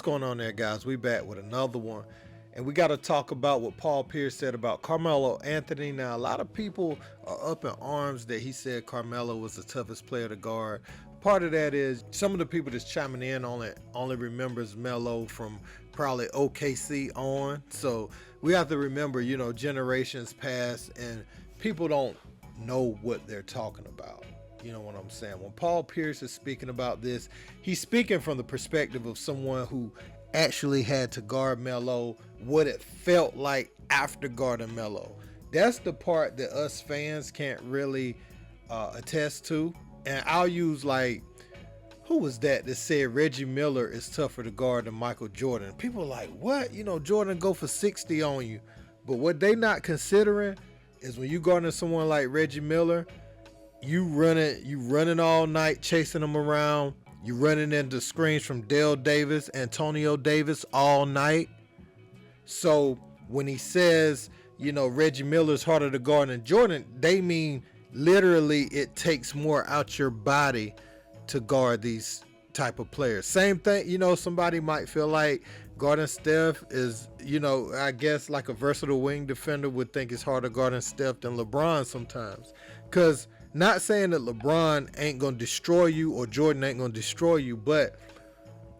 going on there, guys? We back with another one. And we got to talk about what Paul Pierce said about Carmelo Anthony. Now, a lot of people are up in arms that he said Carmelo was the toughest player to guard. Part of that is some of the people that's chiming in on it only remembers Melo from probably OKC on. So we have to remember, generations pass and people don't know what they're talking about. You know what I'm saying? When Paul Pierce is speaking about this, he's speaking from the perspective of someone who actually had to guard Melo, what it felt like after guarding Melo. That's the part that us fans can't really attest to. And I'll use who was that said Reggie Miller is tougher to guard than Michael Jordan? People are like, what? Jordan go for 60 on you. But what they not considering is when you guarding someone like Reggie Miller, you running all night, chasing them around. You running into screens from Dale Davis, Antonio Davis all night. So when he says, Reggie Miller's harder to guard than Jordan, they mean literally it takes more out your body to guard these type of players. Same thing, somebody might feel like guarding Steph is, I guess like a versatile wing defender would think it's harder guarding Steph than LeBron sometimes. Because not saying that LeBron ain't going to destroy you or Jordan ain't going to destroy you, but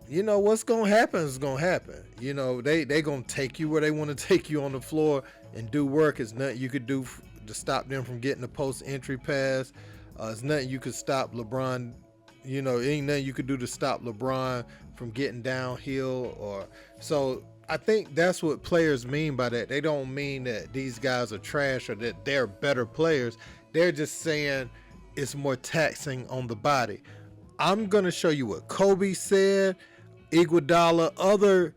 what's going to happen is going to happen. They going to take you where they want to take you on the floor and do work. It's nothing you could do to stop them from getting the post entry pass. It's nothing you could stop LeBron. Ain't nothing you could do to stop LeBron from getting downhill. So I think that's what players mean by that. They don't mean that these guys are trash or that they're better players. They're just saying it's more taxing on the body. I'm going to show you what Kobe said, Iguodala, other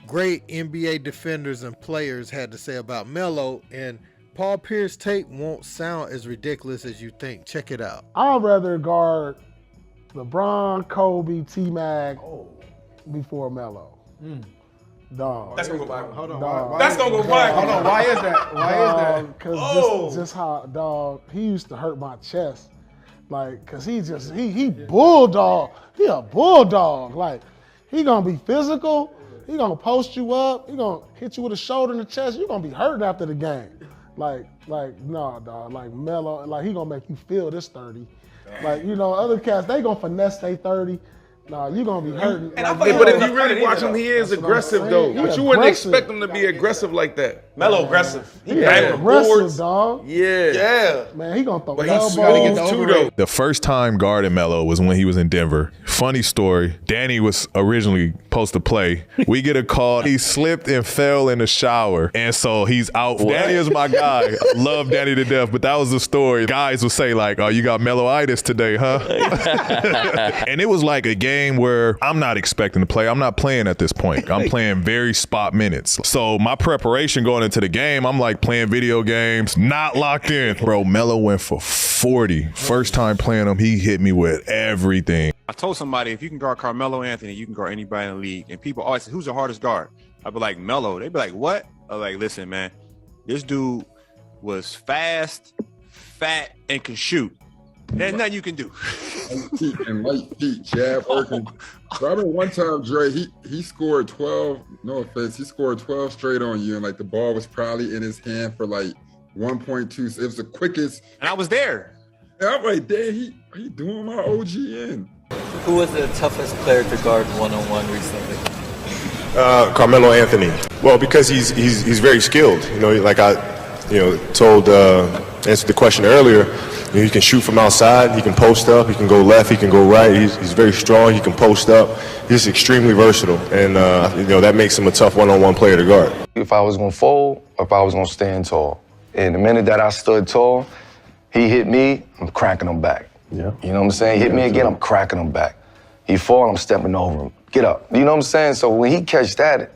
great NBA defenders and players had to say about Melo, and Paul Pierce's take won't sound as ridiculous as you think. Check it out. I'd rather guard LeBron, Kobe, T-Mac before Melo. Dog. That's gonna go viral. Hold on. That's gonna go viral. Hold on. Why is that? Because just how, dog, he used to hurt my chest. Cause he bulldog. He a bulldog. He gonna be physical. He gonna post you up. He gonna hit you with a shoulder in the chest. You gonna be hurting after the game. No, dog. Melo, he gonna make you feel this 30. Other cats, they gonna finesse they 30. Nah, you gonna be hurting. But if you really watch him, he is aggressive though. But you wouldn't expect him to be aggressive like that. Melo aggressive. He aggressive, dog. Yeah. Man, he gonna throw But he's elbows. smooth too though. The first time guarding Melo was when he was in Denver. Funny story, Danny was originally supposed to play. We get a call. He slipped and fell in the shower. And so he's out. Danny is my guy. Love Danny to death. But that was the story. Guys would say oh, you got Melo-itis today, huh? And it was like a game where I'm not expecting to play. I'm not playing at this point. I'm playing very spot minutes. So my preparation going into the game, I'm playing video games, not locked in. Bro, Melo went for 40. First time playing him, he hit me with everything. I told somebody, if you can guard Carmelo Anthony, you can guard anybody in the league. And people always say, who's the hardest guard? I'd be like, Melo. They'd be like, what? I'm like, listen, man, this dude was fast, fat, and can shoot. There's nothing you can do. And light feet, jab working. So I remember one time, Dre, he scored 12, no offense, he scored 12 straight on you, and the ball was probably in his hand for 1.2. So it was the quickest. And I was there. And I'm like, damn, he doing my OG in. Who was the toughest player to guard one-on-one recently? Carmelo Anthony. Well, because he's very skilled. Like I told answered the question earlier. He can shoot from outside. He can post up. He can go left. He can go right. He's very strong. He can post up. He's extremely versatile, and that makes him a tough one-on-one player to guard. If I was gonna fold, or if I was gonna stand tall, and the minute that I stood tall, he hit me. I'm cracking him back. Yeah. You know what I'm saying? He hit me again. I'm cracking him back. He fall. I'm stepping over him. Get up. You know what I'm saying? So when he catch that,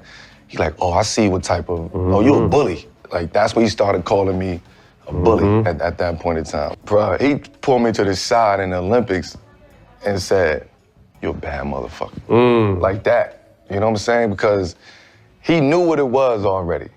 he like, oh, I see what type of. Oh, you a bully. That's when he started calling me a bully at that point in time. Bruh, he pulled me to the side in the Olympics and said, you're a bad motherfucker. Like that. You know what I'm saying? Because he knew what it was already.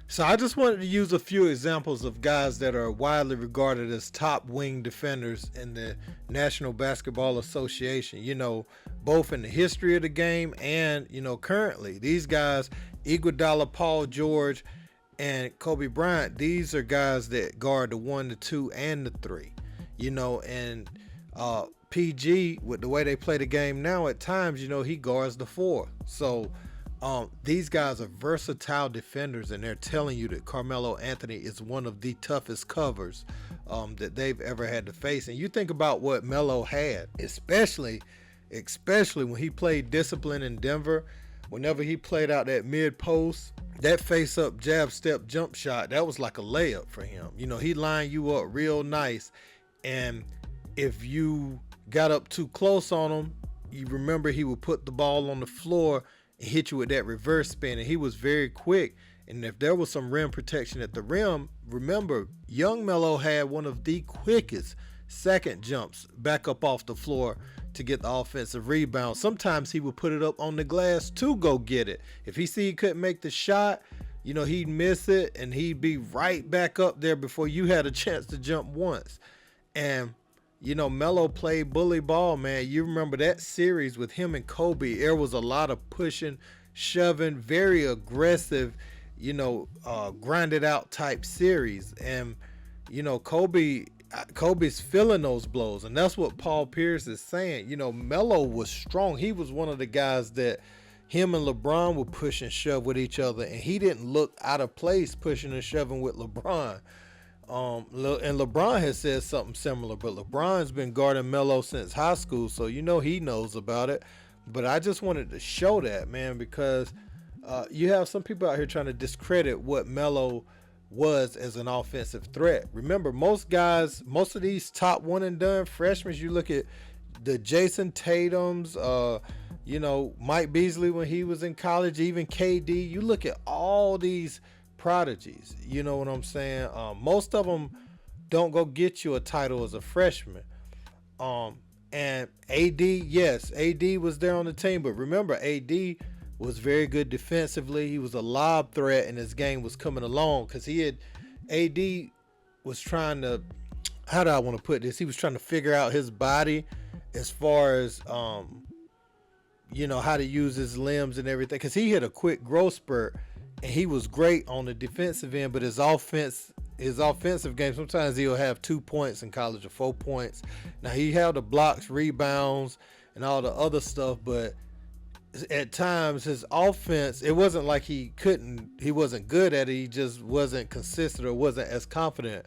So I just wanted to use a few examples of guys that are widely regarded as top wing defenders in the National Basketball Association, both in the history of the game and, currently. These guys, Iguodala, Paul George, and Kobe Bryant, these are guys that guard the 1, the 2, and the 3, and PG, with the way they play the game now, at times, he guards the 4. So these guys are versatile defenders, and they're telling you that Carmelo Anthony is one of the toughest covers that they've ever had to face. And you think about what Melo had, especially when he played discipline in Denver. Whenever he played out that mid post, that face up jab step jump shot, that was like a layup for him. He lined you up real nice, and if you got up too close on him, you remember he would put the ball on the floor and hit you with that reverse spin, and he was very quick. And if there was some rim protection at the rim, remember, young Melo had one of the quickest second jumps back up off the floor to get the offensive rebound. Sometimes he would put it up on the glass to go get it. If he see he couldn't make the shot, he'd miss it, and he'd be right back up there before you had a chance to jump once. And Melo played bully ball, man. You remember that series with him and Kobe. There was a lot of pushing, shoving, very aggressive, grinded out type series. And, Kobe's feeling those blows. And that's what Paul Pierce is saying. Melo was strong. He was one of the guys that him and LeBron would push and shove with each other. And he didn't look out of place pushing and shoving with LeBron. And LeBron has said something similar, but LeBron's been guarding Melo since high school, so he knows about it. But I just wanted to show that, man, because you have some people out here trying to discredit what Melo was as an offensive threat. Remember, most of these top one and done freshmen, you look at the Jason Tatums, Mike Beasley when he was in college, even KD, you look at all these prodigies, you know what I'm saying? Most of them don't go get you a title as a freshman. And AD, yes, AD was there on the team, but remember, AD was very good defensively. He was a lob threat, and his game was coming along because AD was trying to, how do I want to put this? He was trying to figure out his body as far as, how to use his limbs and everything, because he hit a quick growth spurt. And he was great on the defensive end, but his offensive game, sometimes he'll have 2 points in college or 4 points. Now, he held the blocks, rebounds, and all the other stuff, but at times his offense, it wasn't like he wasn't good at it. He just wasn't consistent or wasn't as confident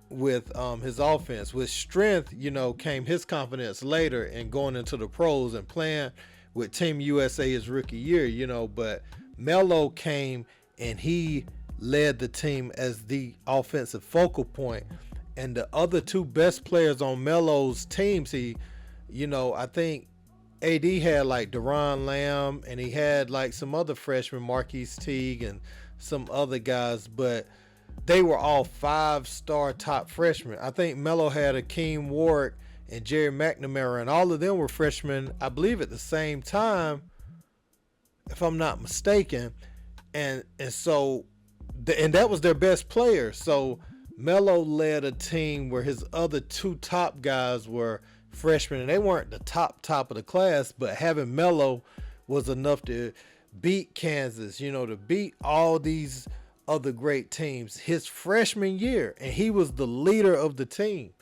with his offense. With strength, came his confidence later and going into the pros and playing with Team USA his rookie year, but Melo came and he led the team as the offensive focal point. And the other two best players on Melo's teams, I think AD had like Deron Lamb, and he had like some other freshmen, Marquise Teague and some other guys, but they were all 5-star top freshmen. I think Melo had Akeem Warwick and Jerry McNamara, and all of them were freshmen, I believe, at the same time, if I'm not mistaken. And so that was their best player. So Melo led a team where his other two top guys were freshmen, and they weren't the top of the class, but having Melo was enough to beat Kansas, to beat all these other great teams his freshman year, and he was the leader of the team.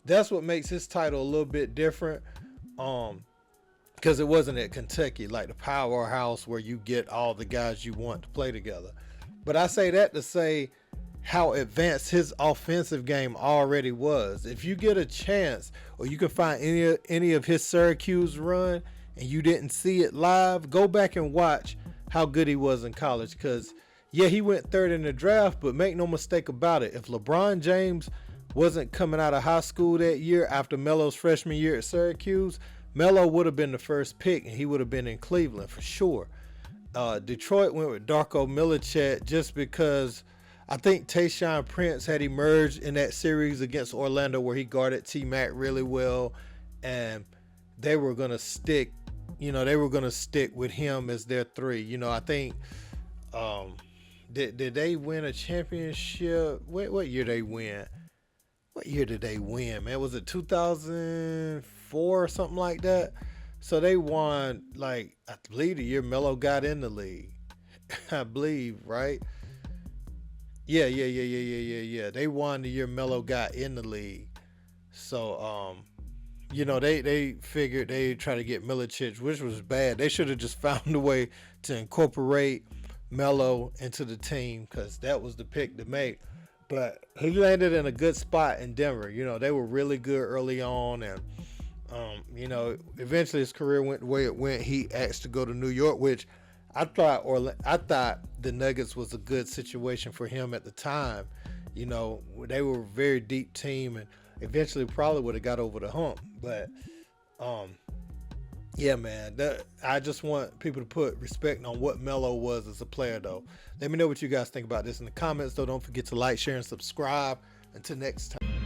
That's what makes his title a little bit different, because it wasn't at Kentucky, like the powerhouse where you get all the guys you want to play together. But I say that to say how advanced his offensive game already was. If you get a chance, or you can find any of his Syracuse run and you didn't see it live, go back and watch how good he was in college. Because, yeah, he went third in the draft, but make no mistake about it, if LeBron James wasn't coming out of high school that year after Melo's freshman year at Syracuse, Melo would have been the first pick, and he would have been in Cleveland for sure. Detroit went with Darko Milicic just because I think Tayshaun Prince had emerged in that series against Orlando where he guarded T-Mac really well, and they were going to stick with him as their three. I think Did they win a championship? What year they win? What year did they win, man? Was it 2004 or something like that? So they won, like, I believe the year Melo got in the league. I believe, right? Yeah. They won the year Melo got in the league. So, you know, they figured they'd try to get Milicic, which was bad. They should have just found a way to incorporate Melo into the team, because that was the pick to make. But he landed in a good spot in Denver. You know, they were really good early on, and you know, eventually his career went the way it went. He asked to go to New York, which I thought the Nuggets was a good situation for him at the time. You know, they were a very deep team, and eventually probably would have got over the hump. But yeah, man, I just want people to put respect on what Melo was as a player, though. Let me know what you guys think about this in the comments, though. Don't forget to like, share, and subscribe. Until next time.